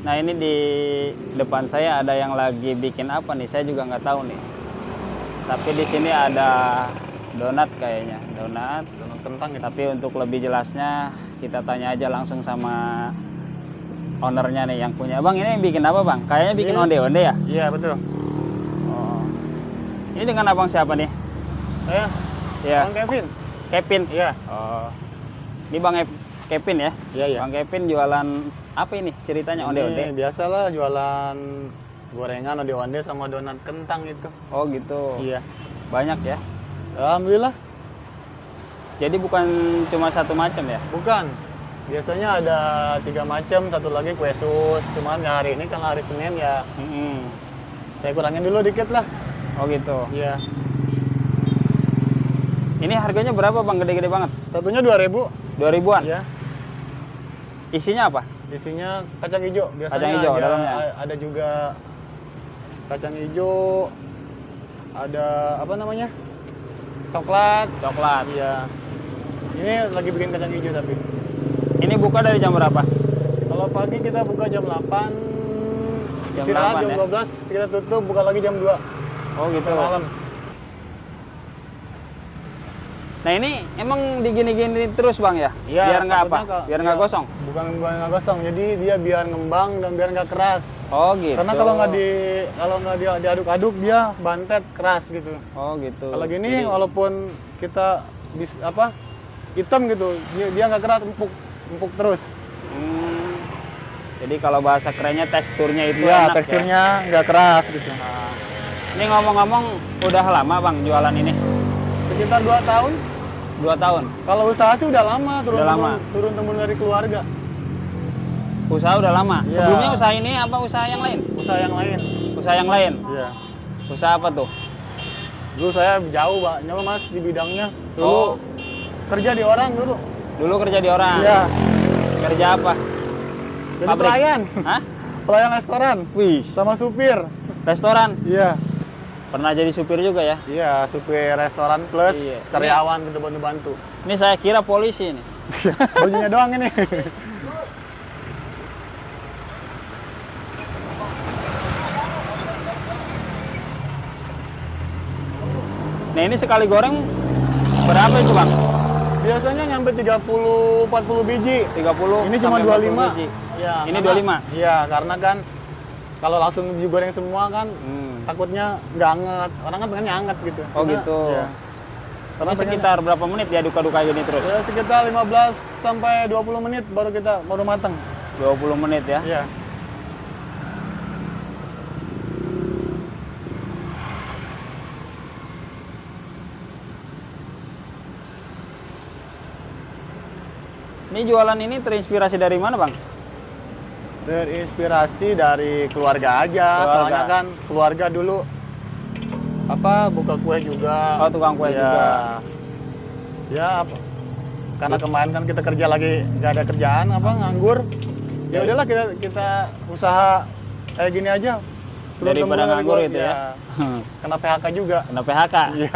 Nah ini di depan saya ada yang lagi bikin apa nih? Saya juga nggak tahu nih. Tapi di sini ada donat kayaknya, donat. Donat kentang gitu. Tapi untuk lebih jelasnya kita tanya aja langsung sama ownernya nih yang punya. Bang ini bikin apa bang? Kayaknya bikin onde-onde ya? Iya betul. Oh. Ini dengan abang siapa nih? Bang Kevin. Kevin. Iya. Oh. Ini bang Kevin ya? Iya iya. Bang Kevin jualan apa ini ceritanya onde-onde? Biasalah jualan gorengan, onde-onde sama donat kentang itu. Oh gitu. Iya. Banyak ya? Alhamdulillah. Jadi bukan cuma satu macam ya? Bukan. Biasanya ada 3 macam, satu lagi kue sus. Cuman ya hari ini karena hari Senin ya saya kurangin dulu dikit lah. Oh gitu. Iya. Ini harganya berapa bang? Gede-gede banget? Satunya 2.000. 2000-an? Iya. Isinya apa? Isinya kacang hijau. Biasanya Kacang hijau dalamnya? ada juga kacang hijau. Ada apa namanya? Coklat. Coklat. Iya. Ini lagi bikin kacang hijau tapi. Ini buka dari jam berapa? Kalau pagi kita buka jam 8. Jam Istirahat 8 jam ya? 12 kita tutup, buka lagi jam 2. Oh gitu. Sampai malam. Nah ini emang digini-gini terus bang ya? Iya, Biar nggak apa? takutnya Biar nggak iya, gosong? Bukan nggak gosong, jadi dia biar ngembang dan biar nggak keras. Oh gitu. Karena kalau nggak diaduk-aduk dia bantet keras gitu. Oh gitu. Kalau gini Jadi- walaupun kita hitam gitu, dia nggak keras, empuk terus. Jadi kalau bahasa kerennya teksturnya itu Iya, enak teksturnya nggak keras gitu. ya? Nah, ini ngomong-ngomong udah lama bang jualan ini? Sekitar 2 tahun. 2 tahun? Kalau usaha sih udah lama, lama. turun temurun dari keluarga. Usaha udah lama? Iya. Sebelumnya usaha ini apa usaha yang lain? Usaha yang lain. Usaha yang lain? Iya. Usaha apa tuh? Dulu saya jauh, Pak. Nyawa Mas di bidangnya. Dulu Oh. kerja di orang dulu. Dulu kerja di orang? Iya. Kerja apa? Jadi Pabrik? pelayan. Hah? Pelayan restoran. Wih, Sama supir. restoran? Iya. Pernah jadi supir juga ya? Iya, supir restoran plus Iya. karyawan gitu bantu-bantu. Ini saya kira polisi nih. Bajunya doang ini. Nah ini sekali goreng berapa itu bang? Biasanya nyampe 30-40 biji. 30 Ini cuma sampai 40 25. biji. Ya, Ini karena- 25? Iya, karena kan kalau langsung digoreng semua kan takutnya nggak anget. Orang kan pengennya anget gitu. Oh gitu. Iya. Ini sekitar berapa menit ya aduk-aduk kayak gini terus? Ya, sekitar 15 sampai 20 menit baru matang. 20 menit ya? Iya. Ini jualan ini terinspirasi dari mana bang? Terinspirasi dari keluarga aja. Keluarga. Soalnya kan keluarga dulu buka kue juga. Oh tukang kue Iya. juga. Ya apa? Karena kemarin kan kita kerja lagi nggak ada kerjaan nganggur. Ya udahlah kita usaha kayak gini aja. Daripada Turun-temurun dari nganggur keluarga. gitu ya? Kena PHK juga. Kena PHK? Iya.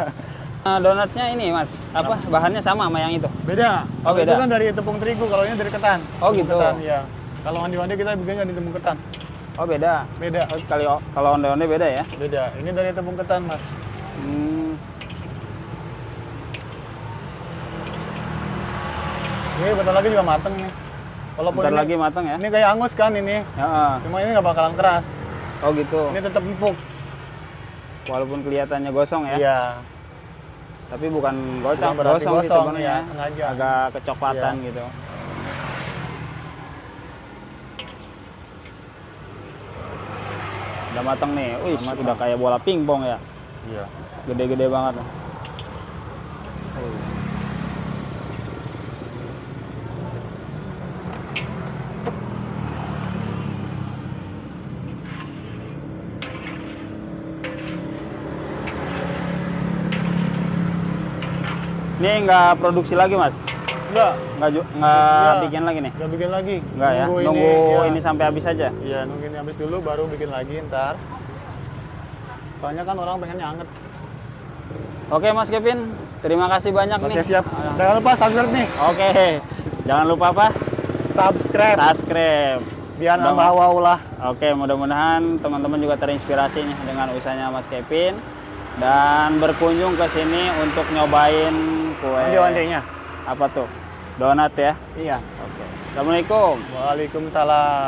Donatnya ini mas, apa bahannya sama sama yang itu? Beda. Oh, Kalau beda. itu kan dari tepung terigu, kalau ini dari ketan. Oh, Tepung gitu. Ketan, iya. Kalau mandi-mandi kita bikinnya dari tepung ketan. Oh beda? Beda. Oh, kalau onde-onde beda ya? Beda. Ini dari tepung ketan, Mas. Ini bentar lagi juga mateng nih. Walaupun Bentar ini, lagi matang ya? ini kayak angus kan ini. Ya. Cuma ini nggak bakalan keras. Oh gitu. Ini tetap empuk. Walaupun kelihatannya gosong ya? Iya. Tapi bukan gosong, Bukan berarti gosong sih gosong, sebenarnya. ya, sengaja. Agak kecoklatan Iya. gitu. Udah matang nih. Wih, Udah matang. udah kayak bola pingpong ya. Iya. Gede-gede banget. Ini nggak produksi lagi mas? Enggak. Nggak Nggak. bikin lagi nih? Nggak bikin lagi. Nggak ya? Nunggu ini sampai habis aja? Iya, nunggu ini habis dulu baru bikin lagi ntar. Soalnya kan orang pengennya anget. Oke Mas Kevin, terima kasih banyak nih. Oke, siap. Jangan lupa subscribe nih. Oke, jangan lupa apa? Subscribe. Subscribe. biar nambah wow lah. Oke, mudah-mudahan teman-teman juga terinspirasi nih dengan usahanya Mas Kevin dan berkunjung ke sini untuk nyobain kue. Onde-ondenya. Apa tuh? Donat ya? Iya. Oke. Assalamualaikum. Waalaikumsalam.